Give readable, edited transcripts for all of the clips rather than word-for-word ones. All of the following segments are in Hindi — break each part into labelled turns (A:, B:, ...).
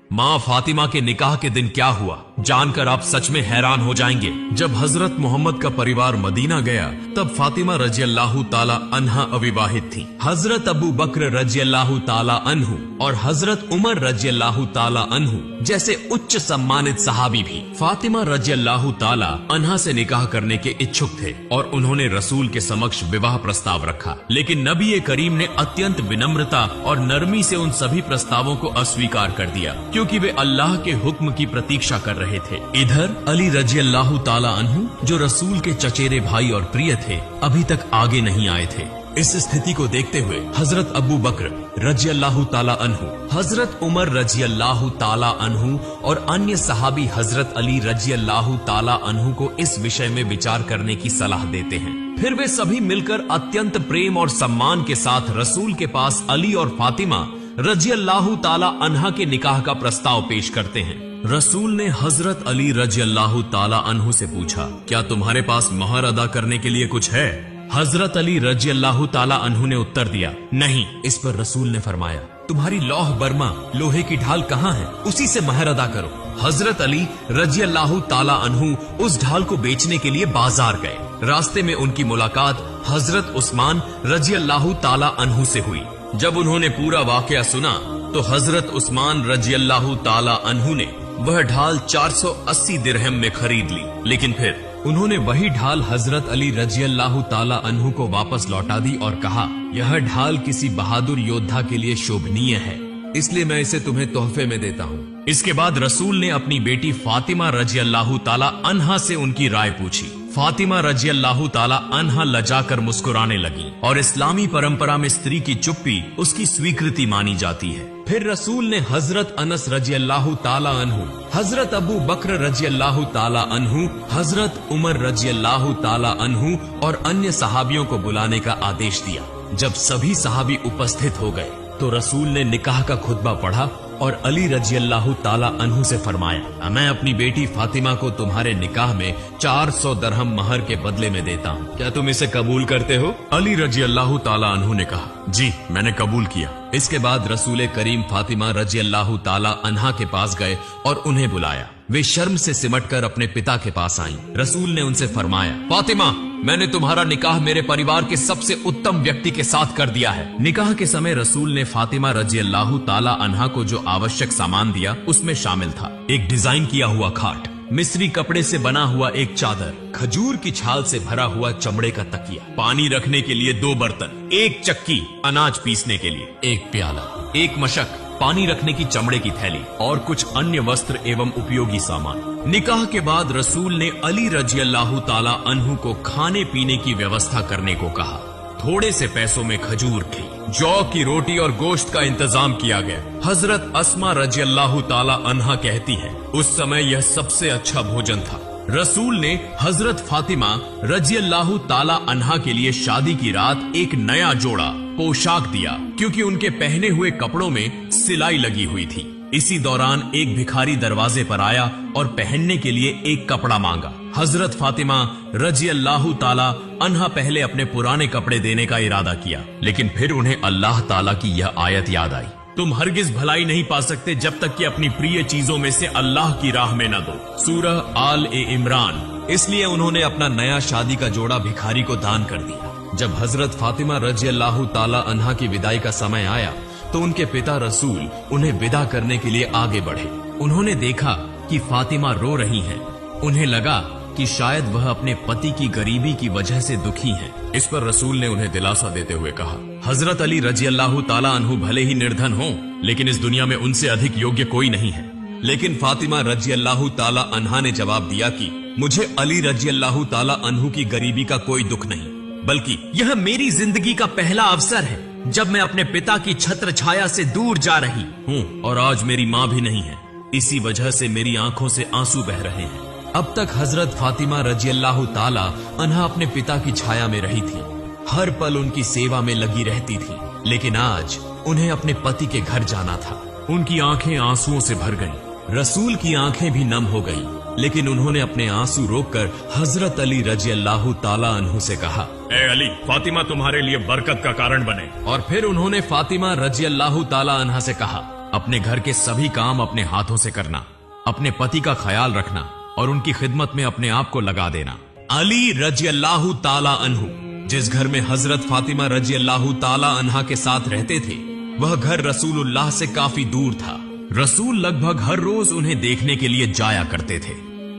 A: माँ फातिमा के निकाह के दिन क्या हुआ जानकर आप सच में हैरान हो जाएंगे। जब हजरत मोहम्मद का परिवार मदीना गया तब फातिमा रजी अल्लाह ताला अन्हा अविवाहित थी। हजरत अबू बकर रजी अल्लाह ताला अन्हु और हजरत उमर रजी अल्लाह ताला अन्हु जैसे उच्च सम्मानित सहाबी भी फातिमा रजी अल्लाह ताला अन्हा से निकाह करने के इच्छुक थे और उन्होंने रसूल के समक्ष विवाह प्रस्ताव रखा, लेकिन नबी करीम ने अत्यंत विनम्रता और नरमी से उन सभी प्रस्तावों को अस्वीकार कर दिया, क्योंकि वे अल्लाह के हुक्म की प्रतीक्षा कर रहे थे। इधर अली रजी अल्लाह ताला अन्हु जो रसूल के चचेरे भाई और प्रिय थे अभी तक आगे नहीं आए थे। इस स्थिति को देखते हुए हजरत अबू बकर रजी अल्लाह ताला अन्हु, हजरत उमर रजी अल्लाह ताला अन्हु और अन्य सहाबी हजरत अली रजी अल्लाह ताला अन्हु को इस विषय में विचार करने की सलाह देते हैं। फिर वे सभी मिलकर अत्यंत प्रेम और सम्मान के साथ रसूल के पास अली और फातिमा रजी अल्लाह ताला अन्हा के निकाह का प्रस्ताव पेश करते हैं। रसूल ने हजरत अली रजी अल्लाह ताला अन्हु से पूछा, क्या तुम्हारे पास मोहर अदा करने के लिए कुछ है? हजरत अली रजी अल्लाह ताला अन्हु ने उत्तर दिया, नहीं। इस पर रसूल ने फरमाया, तुम्हारी लौह बर्मा लोहे की ढाल कहाँ है, उसी से महर अदा करो। हजरत अली रजी अल्लाह ताला अन्हु उस ढाल को बेचने के लिए बाजार गए। रास्ते में उनकी मुलाकात हजरत उस्मान रजी अल्लाह ताला अन्हु से हुई। जब उन्होंने पूरा वाकया सुना तो हजरत उस्मान रजी अल्लाह ताला अन्हु ने वह ढाल 480 दिरहम में खरीद ली, लेकिन फिर उन्होंने वही ढाल हजरत अली रजी अल्लाह ताला अन्हु को वापस लौटा दी और कहा, यह ढाल किसी बहादुर योद्धा के लिए शोभनीय है, इसलिए मैं इसे तुम्हें तोहफे में देता हूँ। इसके बाद रसूल ने अपनी बेटी फातिमा रजी अल्लाह ताला अन्हा से उनकी राय पूछी। फातिमा रजी अल्लाह ताला अन्हा लजाकर मुस्कुराने लगी और इस्लामी परंपरा में स्त्री की चुप्पी उसकी स्वीकृति मानी जाती है। फिर रसूल ने हजरत अनस रजी अल्लाह ताला अन्हु, हजरत अबू बकर रजी अल्लाह ताला अन्हु, हजरत उमर रजी अल्लाह ताला अन्हु और अन्य सहाबियों को बुलाने का आदेश दिया। जब सभी सहाबी उपस्थित हो गए तो रसूल ने निकाह का खुतबा पढ़ा और अली रजी अल्लाह ताला अन्हु से फरमाया, मैं अपनी बेटी फातिमा को तुम्हारे निकाह में 400 दरहम महर के बदले में देता हूँ, क्या तुम इसे कबूल करते हो? अली रजी अल्लाह ताला अन्हु ने कहा, जी मैंने कबूल किया। इसके बाद रसूल करीम फातिमा रजी अल्लाह ताला अन्हा के पास गए और उन्हें बुलाया। वे शर्म से सिमटकर अपने पिता के पास आईं। रसूल ने उनसे फरमाया, फातिमा, मैंने तुम्हारा निकाह मेरे परिवार के सबसे उत्तम व्यक्ति के साथ कर दिया है। निकाह के समय रसूल ने फातिमा रजी अल्लाह ताला अन्हा को जो आवश्यक सामान दिया उसमें शामिल था एक डिजाइन किया हुआ खाट, मिस्री कपड़े से बना हुआ एक चादर, खजूर की छाल से भरा हुआ चमड़े का तकिया, पानी रखने के लिए 2 बर्तन, एक चक्की अनाज पीसने के लिए, एक प्याला, एक मशक, पानी रखने की चमड़े की थैली और कुछ अन्य वस्त्र एवं उपयोगी सामान। निकाह के बाद रसूल ने अली रजी अल्लाह ताला अन्हु को खाने पीने की व्यवस्था करने को कहा। थोड़े से पैसों में खजूर थी, जौ की रोटी और गोश्त का इंतजाम किया गया। हजरत अस्मा रजी अल्लाह ताला अन्हा कहती है, उस समय यह सबसे अच्छा भोजन था। रसूल ने हजरत फातिमा रजी अल्लाह ताला अन्हा के लिए शादी की रात एक नया जोड़ा पोशाक दिया, क्योंकि उनके पहने हुए कपड़ों में सिलाई लगी हुई थी। इसी दौरान एक भिखारी दरवाजे पर आया और पहनने के लिए एक कपड़ा मांगा। हजरत फातिमा रजी अल्लाह ताला अन्हा पहले अपने पुराने कपड़े देने का इरादा किया, लेकिन फिर उन्हें अल्लाह ताला की यह आयत याद आई, तुम हरगिज भलाई नहीं पा सकते जब तक कि अपनी प्रिय चीजों में से अल्लाह की राह में न दो। सूरह आल ए इमरान। इसलिए उन्होंने अपना नया शादी का जोड़ा भिखारी को दान कर दिया। जब हजरत फातिमा रजी अल्लाह ताला अन्हा की विदाई का समय आया तो उनके पिता रसूल उन्हें विदा करने के लिए आगे बढ़े। उन्होंने देखा कि फातिमा रो रही हैं। उन्हें लगा कि शायद वह अपने पति की गरीबी की वजह से दुखी हैं। इस पर रसूल ने उन्हें दिलासा देते हुए कहा, हजरत अली रजी अल्लाह ताला अन्हु भले ही निर्धन हों, लेकिन इस दुनिया में उनसे अधिक योग्य कोई नहीं है। लेकिन फातिमा रजी अल्लाह ताला अन्हा ने जवाब दिया कि मुझे अली रजी अल्लाह ताला अन्हु की गरीबी का कोई दुख नहीं, बल्कि यह मेरी जिंदगी का पहला अवसर है जब मैं अपने पिता की छत्र छाया से दूर जा रही हूँ और आज मेरी माँ भी नहीं है। इसी वजह से मेरी आंखों से आंसू बह रहे हैं। अब तक हजरत फातिमा रजी अल्लाह ताला अन्हा अपने पिता की छाया में रही थी, हर पल उनकी सेवा में लगी रहती थी, लेकिन आज उन्हें अपने पति के घर जाना था। उनकी आंखें आंसुओं से भर गईं। रसूल की आंखें भी नम हो गईं, लेकिन उन्होंने अपने आंसू रोककर हजरत अली रजी अल्लाह ताला अन्हु से कहा, ए अली, फातिमा तुम्हारे लिए बरकत का कारण बने। और फिर उन्होंने फातिमा रजी अल्लाह ताला अन्हा से कहा, अपने घर के सभी काम अपने हाथों से करना, अपने पति का ख्याल रखना और उनकी खिदमत में अपने आप को लगा देना। अली रजी अल्लाह ताला अन्हु जिस घर में हजरत फातिमा रजी अल्लाह ताला अन्हा के साथ रहते थे, वह घर रसूलुल्लाह से काफी दूर था। रसूल लगभग हर रोज उन्हें देखने के लिए जाया करते थे।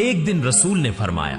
A: एक दिन रसूल ने फरमाया,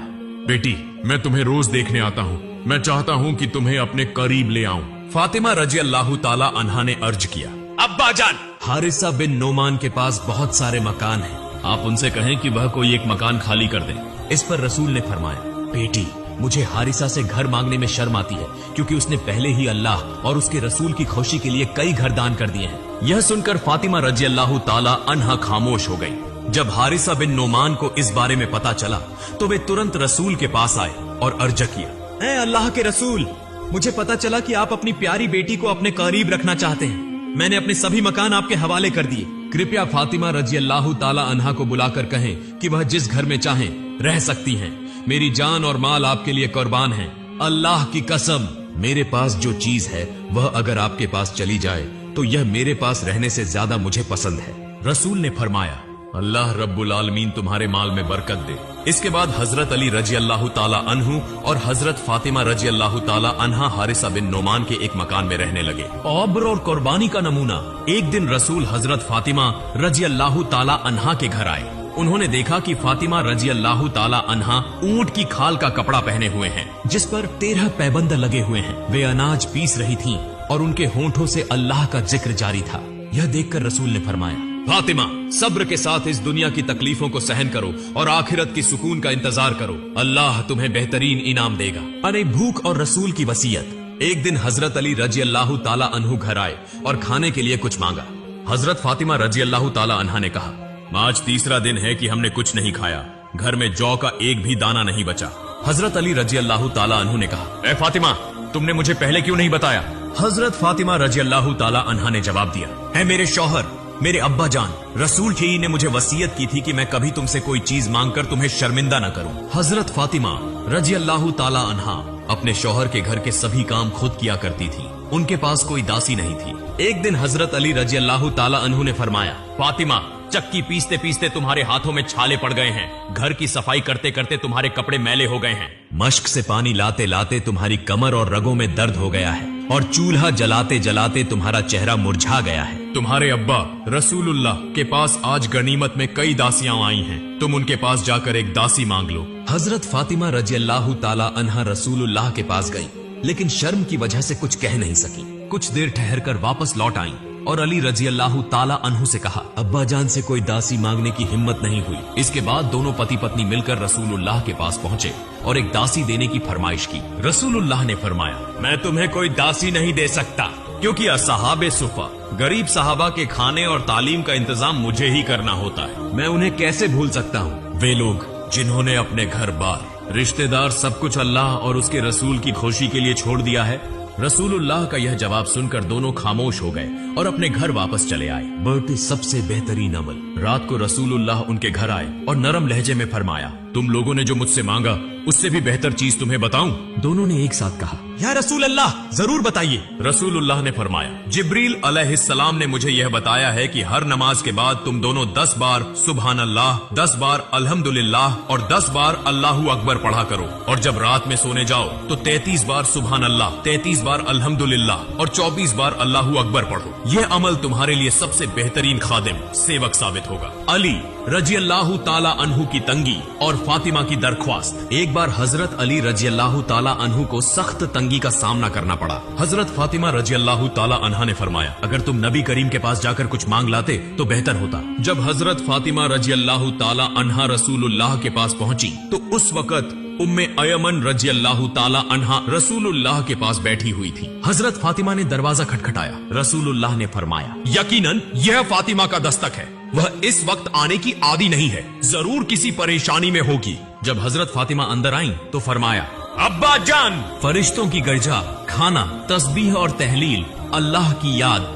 A: बेटी, मैं तुम्हें रोज देखने आता हूँ। मैं चाहता हूँ कि तुम्हें अपने करीब ले आऊं। फातिमा रजी अल्लाह ताला अन्हा ने अर्ज किया, अब्बा जान, हारिसा बिन नोमान के पास बहुत सारे मकान हैं, आप उनसे कहें कि वह कोई एक मकान खाली कर दें। इस पर रसूल ने फरमाया, बेटी, मुझे हारिसा से घर मांगने में शर्म आती है, क्योंकि उसने पहले ही अल्लाह और उसके रसूल की खुशी के लिए कई घर दान कर दिए हैं। यह सुनकर फातिमा रजी अल्लाह ताला अन्हा खामोश हो गई। जब हारिसा बिन नोमान को इस बारे में पता चला तो वे तुरंत रसूल के पास आए और अर्ज किया, ऐ अल्लाह के रसूल, मुझे पता चला कि आप अपनी प्यारी बेटी को अपने करीब रखना चाहते हैं। मैंने अपने सभी मकान आपके हवाले कर दिए। कृपया फातिमा रजी अल्लाह ताला अन्हा को बुलाकर कहें कि वह जिस घर में चाहें रह सकती हैं। मेरी जान और माल आपके लिए कुर्बान है। अल्लाह की कसम, मेरे पास जो चीज है वह अगर आपके पास चली जाए तो यह मेरे पास रहने से ज्यादा मुझे पसंद है। रसूल ने फरमाया, अल्लाह रब्बुल आलमीन तुम्हारे माल में बरकत दे। इसके बाद हजरत अली रजी अल्लाह ताला अन्हु और हजरत फातिमा रजी अल्लाह ताला अन्हा हारिसा बिन नोमान के एक मकान में रहने लगे। औब्र और कुर्बानी का नमूना, एक दिन रसूल हजरत फातिमा रजी अल्लाह ताला अन्हा के घर आए। उन्होंने देखा कि फातिमा रजी अल्लाह ताला अन्हा ऊंट की खाल का कपड़ा पहने हुए हैं, जिस पर 13 पैबंद लगे हुए हैं। वे अनाज पीस रही थीं और उनके होंठों से अल्लाह का जिक्र जारी था। यह देखकर रसूल ने फरमाया, फातिमा, सब्र के साथ इस दुनिया की तकलीफों को सहन करो और आखिरत की सुकून का इंतजार करो। अल्लाह तुम्हें बेहतरीन इनाम देगा। अरे भूख और रसूल की वसीयत। एक दिन हजरत अली रजी अल्लाह ताला अन्हु घर आए और खाने के लिए कुछ मांगा। हजरत फातिमा रजी अल्लाह ताला अन्हा ने कहा, आज तीसरा दिन है कि हमने कुछ नहीं खाया, घर में जौ का एक भी दाना नहीं बचा। हजरत अली रजी अल्लाह ताला अन्हु ने कहा, ए फातिमा, तुमने मुझे पहले क्यों नहीं बताया? हजरत फातिमा रजी अल्लाह ताला अन्हा ने जवाब दिया, है मेरे शौहर, मेरे अब्बा जान, रसूल ही ने मुझे वसीयत की थी कि मैं कभी तुमसे कोई चीज मांगकर तुम्हें शर्मिंदा न करूं। हजरत फातिमा रजी अल्लाह ताला अन्हा अपने शौहर के घर के सभी काम खुद किया करती थी। उनके पास कोई दासी नहीं थी। एक दिन हजरत अली रजी अल्लाह ताला अन्हु ने फरमाया, फातिमा, चक्की पीसते पीसते तुम्हारे हाथों में छाले पड़ गए हैं, घर की सफाई करते करते तुम्हारे कपड़े मैले हो गए हैं, मश्क से पानी लाते लाते तुम्हारी कमर और रगों में दर्द हो गया है और चूल्हा जलाते जलाते तुम्हारा चेहरा मुरझा गया है। तुम्हारे अब्बा रसूलुल्लाह के पास आज गनीमत में कई दासियां आई हैं, तुम उनके पास जाकर एक दासी मांग लो। हजरत फातिमा रजी अल्लाह ताला अन्हा रसूलुल्लाह के पास गई, लेकिन शर्म की वजह से कुछ कह नहीं सकी। कुछ देर ठहरकर वापस लौट आई और अली रजी अल्लाह ताला अन्हु से कहा, अब्बा जान से कोई दासी मांगने की हिम्मत नहीं हुई। इसके बाद दोनों पति पत्नी मिलकर रसूलुल्लाह के पास पहुंचे और एक दासी देने की फरमाइश की। रसूलुल्लाह ने फरमाया, मैं तुम्हें कोई दासी नहीं दे सकता, क्योंकि असहाबे सुफा गरीब साहबा के खाने और तालीम का इंतजाम मुझे ही करना होता है। मैं उन्हें कैसे भूल सकता हूँ? वे लोग जिन्होंने अपने घर बार, रिश्तेदार, सब कुछ अल्लाह और उसके रसूल की खुशी के लिए छोड़ दिया है। रसूलुल्लाह का यह जवाब सुनकर दोनों खामोश हो गए और अपने घर वापस चले आए। बढ़ती सबसे बेहतरीन अमल। रात को रसूलुल्लाह उनके घर आए और नरम लहजे में फरमाया, तुम लोगों ने जो मुझसे मांगा उससे भी बेहतर चीज तुम्हें बताऊं? दोनों ने एक साथ कहा, या रसूल अल्लाह, जरूर बताइए। रसूलुल्लाह ने फरमाया, जिब्रील अलैहिस्सलाम ने मुझे यह बताया है कि हर नमाज के बाद तुम दोनों 10 बार सुभान अल्लाह, 10 बार अल्हम्दुलिल्लाह और 10 बार अल्लाहू अकबर पढ़ा करो, और जब रात में सोने जाओ तो 33 बार सुभान अल्लाह, 33 बार अल्हम्दुलिल्लाह और 24 बार अल्लाहू अकबर पढ़ो। यह अमल तुम्हारे लिए सबसे बेहतरीन खादिम, सेवक साबित होगा। अली रजी अल्लाह ताला अन्हु की तंगी और फातिमा की दरख्वास्त। एक बार हजरत अली रजी अल्लाह ताला अन्हु को सख्त तंगी का सामना करना पड़ा। हजरत फातिमा रजी अल्लाह ताला अन्हा ने फरमाया, अगर तुम नबी करीम के पास जाकर कुछ मांग लाते तो बेहतर होता। जब हजरत फातिमा रजी अल्लाह ताला अन्हा रसूलुल्लाह के पास पहुंची तो उस वक्त उम्मे अयमन रजी अल्लाह ताला अन्हा रसूलुल्लाह के पास बैठी हुई थी। हजरत फातिमा ने दरवाजा खटखटाया। रसूलुल्लाह ने फरमाया, यकीनन यह फातिमा का दस्तक है, वह इस वक्त आने की आदी नहीं है, जरूर किसी परेशानी में होगी। जब हजरत फातिमा अंदर आईं तो फरमाया, अब्बा जान, फरिश्तों की गर्जा, खाना, तस्बीह और तहलील, अल्लाह की याद,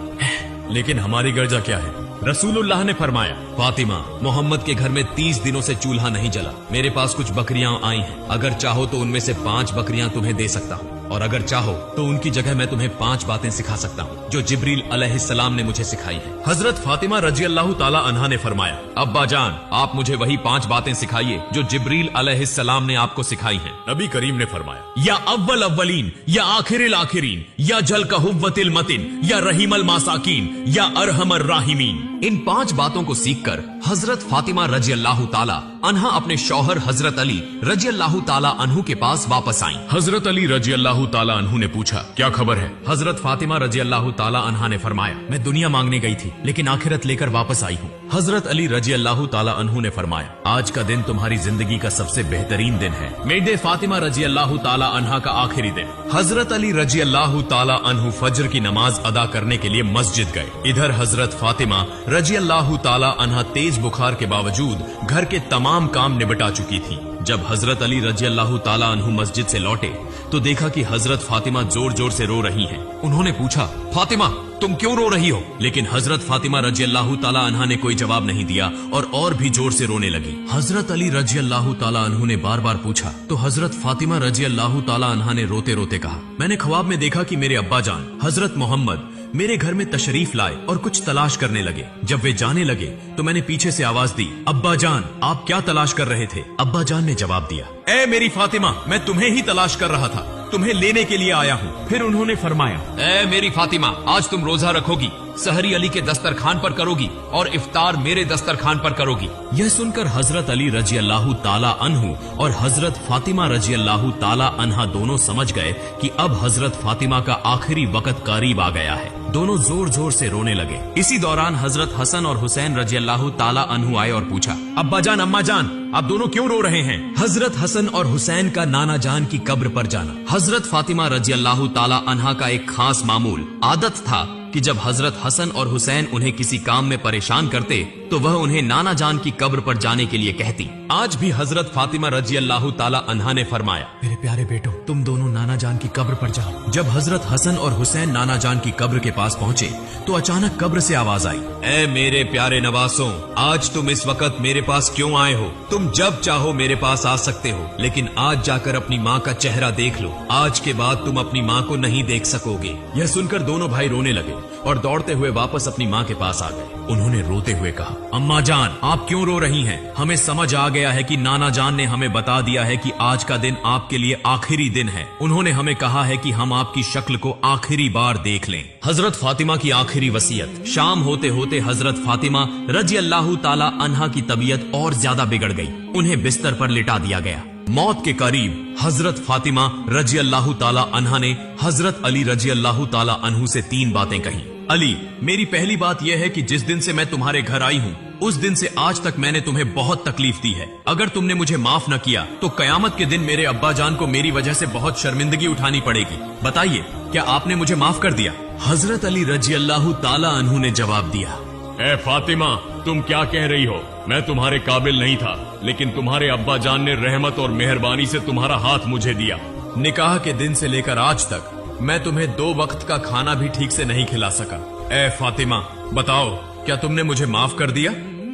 A: लेकिन हमारी गर्जा क्या है? रसूलुल्लाह ने फरमाया, फातिमा, मोहम्मद के घर में 30 दिनों से चूल्हा नहीं जला। मेरे पास कुछ बकरियां आई हैं, अगर चाहो तो उनमें से 5 बकरियां तुम्हें दे सकता हूँ। और अगर चाहो तो उनकी जगह मैं तुम्हें 5 बातें सिखा सकता हूँ जो जिब्रील अलैहिस्सलाम ने मुझे सिखाई है। हजरत फातिमा रजी अल्लाह ताला अन्हा ने फरमाया, अब्बा जान, आप मुझे वही 5 बातें सिखाइए जो जिब्रील अलैहिस्सलाम ने आपको सिखाई हैं। नबी करीम ने फरमाया, या अव्वल अव्वलीन, या आखिरिल आखिरीन, या जल का हुव्वतिल मतिन, या रहीमल मासाकीन, या अरहमर राहिमीन। इन 5 बातों को सीखकर हजरत फातिमा रजी अल्लाह ताला अन्हा अपने शौहर हजरत अली रजी अल्लाह ताला अन्हु के पास वापस आई। हजरत अली रजी अल्लाह ताला अन्हु ने पूछा, क्या खबर है? हजरत फातिमा रजी अल्लाह ताला अन्हा ने फरमाया, मैं दुनिया मांगने गई थी लेकिन आखिरत लेकर वापस आई हूँ। हजरत अली रजी अल्लाह ताला अन्हु ने फरमाया, आज का दिन तुम्हारी जिंदगी का सबसे बेहतरीन दिन है, मेरे फातिमा रजी अल्लाह ताला अन्हा का आखिरी दिन। हजरत अली रजी अल्लाह ताला अन्हु फजर की नमाज अदा करने के लिए मस्जिद गए। इधर हजरत फातिमा रजी अल्लाह ताला अन्हा तेज बुखार के बावजूद घर के तमाम काम निपटा चुकी थी। जब हजरत अली रजी अल्लाह ताला अन्हु मस्जिद से लौटे तो देखा कि हजरत फातिमा जोर जोर से रो रही हैं। उन्होंने पूछा, फातिमा तुम क्यों रो रही हो? लेकिन हजरत फातिमा रजी अल्लाह ताला अन्हा ने कोई जवाब नहीं दिया और भी जोर से रोने लगी। हजरत अली रजी अल्लाह ताला अन्हु ने बार बार पूछा तो हजरत फातिमा रजी अल्लाह ताला अन्हा ने रोते रोते कहा, मैंने ख्वाब में देखा कि मेरे अब्बा जान हजरत मोहम्मद मेरे घर में तशरीफ लाए और कुछ तलाश करने लगे। जब वे जाने लगे तो मैंने पीछे से आवाज दी, अब्बा जान आप क्या तलाश कर रहे थे? अब्बा जान ने जवाब दिया, ए मेरी फातिमा, मैं तुम्हें ही तलाश कर रहा था, तुम्हें लेने के लिए आया हूँ। फिर उन्होंने फरमाया, ए मेरी फातिमा, आज तुम रोजा रखोगी, सहरी अली के दस्तरखान पर करोगी और इफ्तार मेरे दस्तरखान पर करोगी। यह सुनकर हजरत अली रजी अल्लाह ताला अन्हु और हजरत फातिमा रजी अल्लाह ताला अन्हा दोनों समझ गए कि अब हजरत फातिमा का आखिरी वक्त करीब आ गया है। दोनों जोर जोर से रोने लगे। इसी दौरान हजरत हसन और हुसैन रजी अल्लाह ताला अन्हु आए और पूछा, अब्बा जान अम्मा जान आप दोनों क्यों रो रहे हैं? हजरत हसन और हुसैन का नाना जान की कब्र पर जाना। हजरत फातिमा रजी अल्लाह ताला अन्हा का एक खास मामूल आदत था कि जब हजरत हसन और हुसैन उन्हें किसी काम में परेशान करते तो वह उन्हें नाना जान की कब्र पर जाने के लिए कहती। आज भी हजरत फातिमा रजी अल्लाह ताला अन्हा ने फरमाया, मेरे प्यारे बेटो तुम दोनों नाना जान की कब्र पर जाओ। जब हजरत हसन और हुसैन नाना जान की कब्र के पास पहुँचे तो अचानक कब्र से आवाज आई, ए मेरे प्यारे नवासों, आज तुम इस वक्त मेरे पास क्यों आए हो? तुम जब चाहो मेरे पास आ सकते हो, लेकिन आज जाकर अपनी माँ का चेहरा देख लो, आज के बाद तुम अपनी माँ को नहीं देख सकोगे। यह सुनकर दोनों भाई रोने लगे और दौड़ते हुए वापस अपनी माँ के पास आ गए। उन्होंने रोते हुए कहा, अम्मा जान आप क्यों रो रही हैं? हमें समझ आ गया है कि नाना जान ने हमें बता दिया है कि आज का दिन आपके लिए आखिरी दिन है। उन्होंने हमें कहा है कि हम आपकी शक्ल को आखिरी बार देख लें। हजरत फातिमा की आखिरी वसीयत। शाम होते होते हजरत फातिमा रजी अल्लाह ताला अन्हा की तबीयत और ज्यादा बिगड़ गई। उन्हें बिस्तर पर लिटा दिया गया। मौत के करीब हजरत फातिमा रजी अल्लाह ताला अन्हा ने हजरत अली रजी अल्लाह ताला अन्हु से 3 बातें कही। अली, मेरी पहली बात यह है कि जिस दिन से मैं तुम्हारे घर आई हूँ उस दिन से आज तक मैंने तुम्हें बहुत तकलीफ दी है। अगर तुमने मुझे माफ न किया तो कयामत के दिन मेरे अब्बा जान को मेरी वजह से बहुत शर्मिंदगी उठानी पड़ेगी। बताइए, क्या आपने मुझे माफ कर दिया? हजरत अली रजी अल्लाह ताला अन्हु ने जवाब दिया, ए फातिमा, तुम क्या कह रही हो? मैं तुम्हारे काबिल नहीं था, लेकिन तुम्हारे अब्बा जान ने रहमत और मेहरबानी से तुम्हारा हाथ मुझे दिया। निकाह के दिन से लेकर आज तक मैं तुम्हें 2 वक्त का खाना भी ठीक से नहीं खिला सका। ए फातिमा, बताओ क्या तुमने मुझे माफ कर दिया?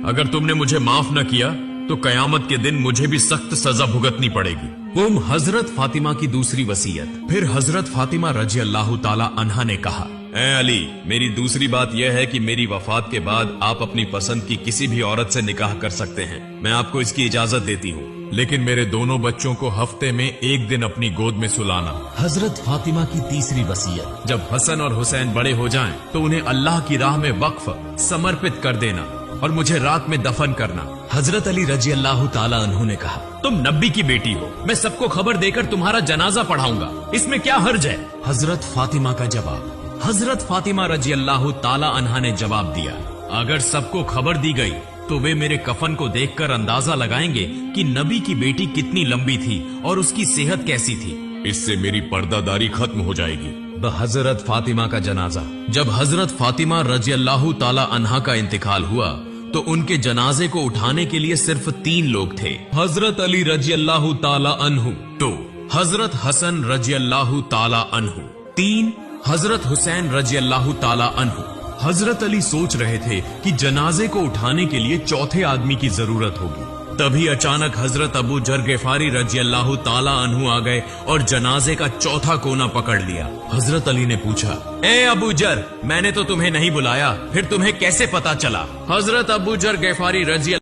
A: अगर तुमने मुझे माफ न किया तो कयामत के दिन मुझे भी सख्त सजा भुगतनी पड़ेगी। हजरत फातिमा की दूसरी वसीयत। फिर हजरत फातिमा रजी अल्लाह ताला अन्हा ने कहा, ए अली, मेरी दूसरी बात यह है कि मेरी वफात के बाद आप अपनी पसंद की किसी भी औरत से निकाह कर सकते हैं। मैं आपको इसकी इजाजत देती हूँ, लेकिन मेरे दोनों बच्चों को हफ्ते में 1 दिन अपनी गोद में सुलाना। हजरत फातिमा की तीसरी वसीयत। जब हसन और हुसैन बड़े हो जाएं, तो उन्हें अल्लाह की राह में वक्फ समर्पित कर देना और मुझे रात में दफन करना। हजरत अली रजी अल्लाह ताला अन्हु ने कहा, तुम नबी की बेटी हो, मैं सबको खबर देकर तुम्हारा जनाजा पढ़ाऊंगा, इसमें क्या हर्ज है? हजरत फातिमा का जवाब। हजरत फातिमा रजी अल्लाह ताला अन्हा ने जवाब दिया, अगर सबको खबर दी गई तो वे मेरे कफन को देखकर अंदाजा लगाएंगे कि नबी की बेटी कितनी लंबी थी और उसकी सेहत कैसी थी। इससे मेरी पर्दादारी खत्म हो जाएगी। हजरत फातिमा का जनाजा। जब हजरत फातिमा रजी अल्लाह ताला अन्हा का इंतकाल हुआ तो उनके जनाजे को उठाने के लिए सिर्फ 3 लोग थे। हजरत अली रजी अल्लाह ताला अन्हु 2, हजरत हसन रजी अल्लाह ताला अन्हु 3, हजरत हुसैन रजी अल्लाह ताला अन्हु। हजरत अली सोच रहे थे कि जनाजे को उठाने के लिए 4थे आदमी की जरूरत होगी। तभी अचानक हजरत अबू जर गिफारी रजी अल्लाह ताला अन्हु आ गए और जनाजे का चौथा कोना पकड़ लिया। हजरत अली ने पूछा, ए अबू जर, मैंने तो तुम्हें नहीं बुलाया, फिर तुम्हें कैसे पता चला? हजरत अबू जर गिफारी रजी